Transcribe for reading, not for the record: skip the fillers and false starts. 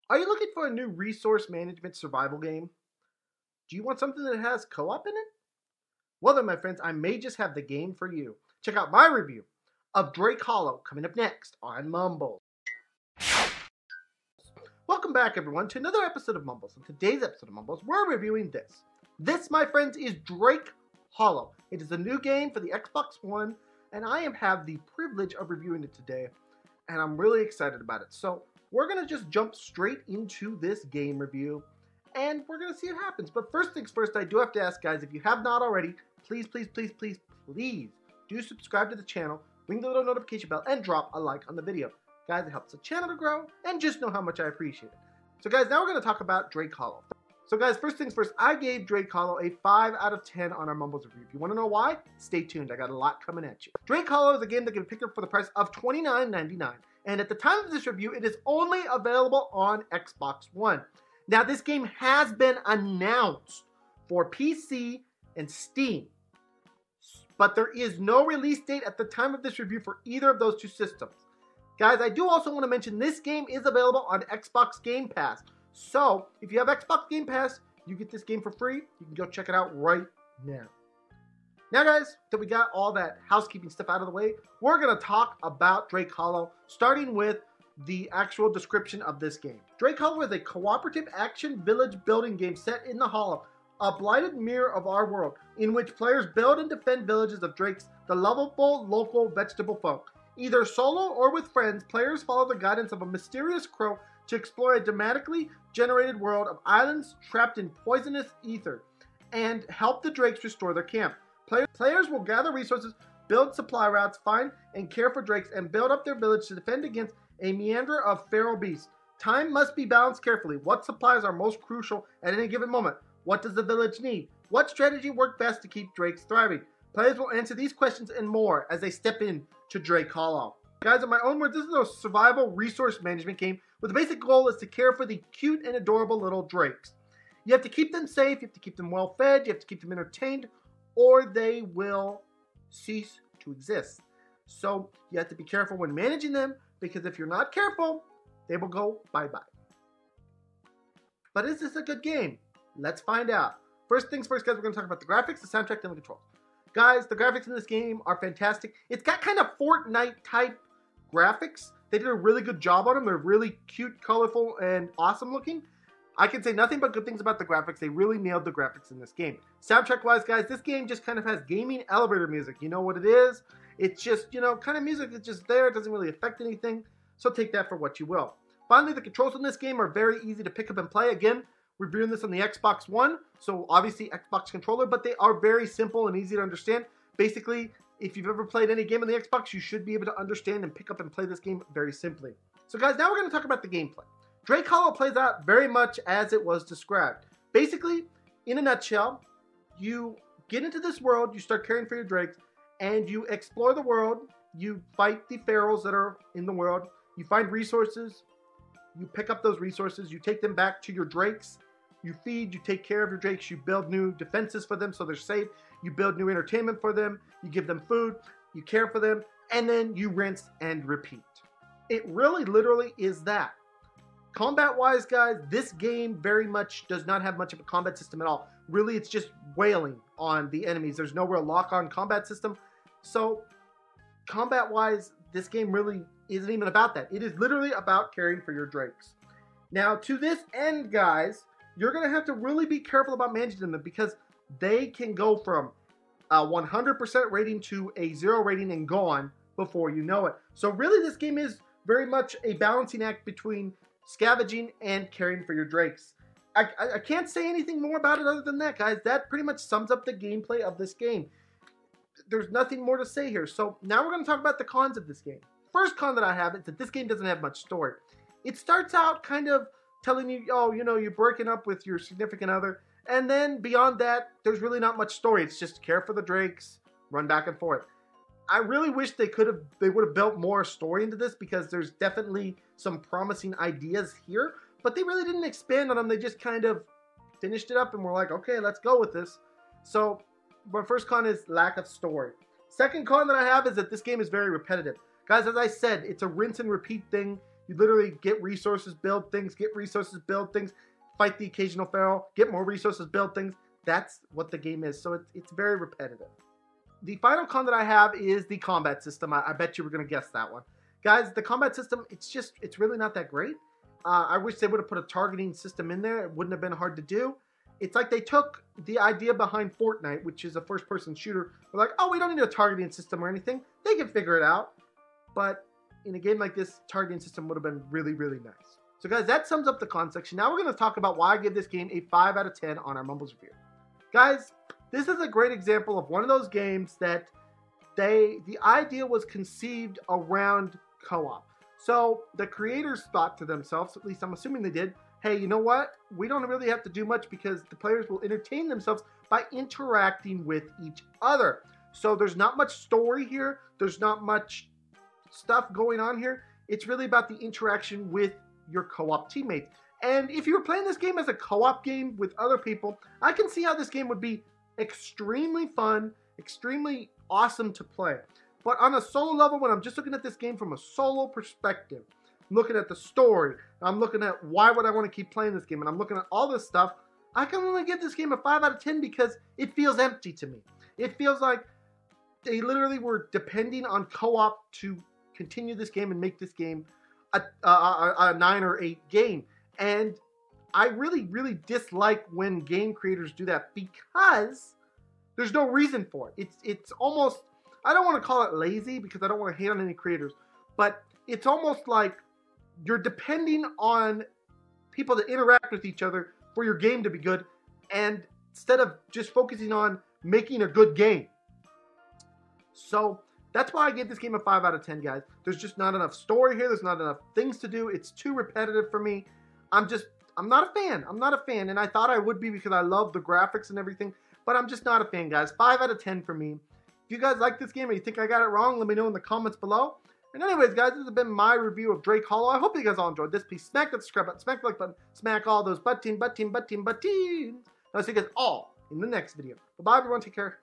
Are you looking for a new resource management survival game? Do you want something that has co-op in it? Well then, my friends, I may just have the game for you. Check out my review of Drake Hollow coming up next on Mumbles. Welcome back, everyone, to another episode of Mumbles. In today's episode of Mumbles, we're reviewing this. This, my friends, is Drake Hollow. It is a new game for the Xbox One, and I have the privilege of reviewing it today, and I'm really excited about it. So we're going to just jump straight into this game review, and we're going to see what happens. But first things first, I do have to ask, guys, if you have not already, please do subscribe to the channel, ring the little notification bell, and drop a like on the video. Guys, it helps the channel to grow, and just know how much I appreciate it. So guys, now we're going to talk about Drake Hollow. So guys, first things first, I gave Drake Hollow a 5 out of 10 on our Mumbles review. If you want to know why, stay tuned. I got a lot coming at you. Drake Hollow is a game that can be picked up for the price of $29.99. And at the time of this review, it is only available on Xbox One. Now, this game has been announced for PC and Steam, but there is no release date at the time of this review for either of those two systems. Guys, I do also want to mention this game is available on Xbox Game Pass. So, if you have Xbox Game Pass, you get this game for free. You can go check it out right now. Now, guys, that we got all that housekeeping stuff out of the way, we're going to talk about Drake Hollow, starting with the actual description of this game. Drake Hollow is a cooperative action village building game set in the Hollow, a blighted mirror of our world, in which players build and defend villages of Drake's, the lovable local vegetable folk. Either solo or with friends, players follow the guidance of a mysterious crow to explore a dramatically generated world of islands trapped in poisonous ether and help the Drakes restore their camp. Players will gather resources, build supply routes, find and care for Drakes, and build up their village to defend against a meander of feral beasts. Time must be balanced carefully. What supplies are most crucial at any given moment? What does the village need? What strategy worked best to keep Drakes thriving? Players will answer these questions and more as they step in to Drake Hollow. Guys, in my own words, this is a survival resource management game where the basic goal is to care for the cute and adorable little Drakes. You have to keep them safe, you have to keep them well fed, you have to keep them entertained, or they will cease to exist. So you have to be careful when managing them, because if you're not careful, they will go bye-bye. But is this a good game? Let's find out. First things first, guys, we're going to talk about the graphics, the soundtrack, and the controls. Guys, the graphics in this game are fantastic. It's got kind of Fortnite-type graphics. They did a really good job on them. They're really cute, colorful, and awesome looking. I can say nothing but good things about the graphics. They really nailed the graphics in this game. Soundtrack-wise, guys, this game just kind of has gaming elevator music. You know what it is? It's just, you know, kind of music that's just there. It doesn't really affect anything. So take that for what you will. Finally, the controls in this game are very easy to pick up and play. Again, we're viewing this on the Xbox One, so obviously Xbox controller, but they are very simple and easy to understand. Basically, if you've ever played any game on the Xbox, you should be able to understand and pick up and play this game very simply. So guys, now we're going to talk about the gameplay. Drake Hollow plays out very much as it was described. Basically, in a nutshell, you get into this world, you start caring for your Drakes, and you explore the world, you fight the pharaohs that are in the world, you find resources, you pick up those resources, you take them back to your Drakes, you feed, you take care of your Drakes, you build new defenses for them so they're safe, you build new entertainment for them, you give them food, you care for them, and then you rinse and repeat. It really literally is that. Combat-wise, guys, this game very much does not have much of a combat system at all. Really, it's just wailing on the enemies. There's no real lock-on combat system. So, combat-wise, this game really isn't even about that. It is literally about caring for your Drakes. Now, to this end, guys, you're going to have to really be careful about managing them because they can go from a 100% rating to a 0 rating and gone before you know it. So really, this game is very much a balancing act between scavenging and caring for your Drakes. I can't say anything more about it other than that, guys. That pretty much sums up the gameplay of this game. There's nothing more to say here. So now we're going to talk about the cons of this game. First con that I have is that this game doesn't have much story. It starts out kind of telling you, oh, you know, you're breaking up with your significant other. And then beyond that, there's really not much story. It's just care for the Drakes, run back and forth. I really wish they would have built more story into this because there's definitely some promising ideas here, but they really didn't expand on them. They just kind of finished it up and were like, okay, let's go with this. So my first con is lack of story. Second con that I have is that this game is very repetitive. Guys, as I said, it's a rinse and repeat thing. You literally get resources, build things, get resources, build things, fight the occasional feral, get more resources, build things. That's what the game is. So it's very repetitive. The final con that I have is the combat system. I bet you were going to guess that one. Guys, the combat system, it's really not that great. I wish they would have put a targeting system in there. It wouldn't have been hard to do. It's like they took the idea behind Fortnite, which is a first-person shooter. They're like, oh, we don't need a targeting system or anything. They can figure it out. But in a game like this, targeting system would have been really, really nice. So guys, that sums up the con section. Now we're going to talk about why I give this game a 5 out of 10 on our Mumbles review. Guys, this is a great example of one of those games that the idea was conceived around co-op. So the creators thought to themselves, at least I'm assuming they did, hey, you know what? We don't really have to do much because the players will entertain themselves by interacting with each other. So there's not much story here. There's not much stuff going on here. It's really about the interaction with your co-op teammates. And if you were playing this game as a co-op game with other people, I can see how this game would be extremely fun, extremely awesome to play. But on a solo level, when I'm just looking at this game from a solo perspective, I'm looking at the story, I'm looking at why would I want to keep playing this game, and I'm looking at all this stuff, I can only give this game a 5 out of 10 because it feels empty to me. It feels like they literally were depending on co-op to continue this game and make this game a 9 or 8 game. And I really, really dislike when game creators do that because there's no reason for it. It's almost, I don't want to call it lazy because I don't want to hate on any creators, but it's almost like you're depending on people to interact with each other for your game to be good, and instead of just focusing on making a good game. So that's why I gave this game a 5 out of 10, guys. There's just not enough story here. There's not enough things to do. It's too repetitive for me. I'm not a fan. I'm not a fan, and I thought I would be because I love the graphics and everything, but I'm just not a fan, guys. 5 out of 10 for me. If you guys like this game or you think I got it wrong, let me know in the comments below. And anyways, guys, this has been my review of Drake Hollow. I hope you guys all enjoyed this. Please smack that subscribe button, smack the like button, smack all those buttons. I'll see you guys all in the next video. Bye-bye, everyone. Take care.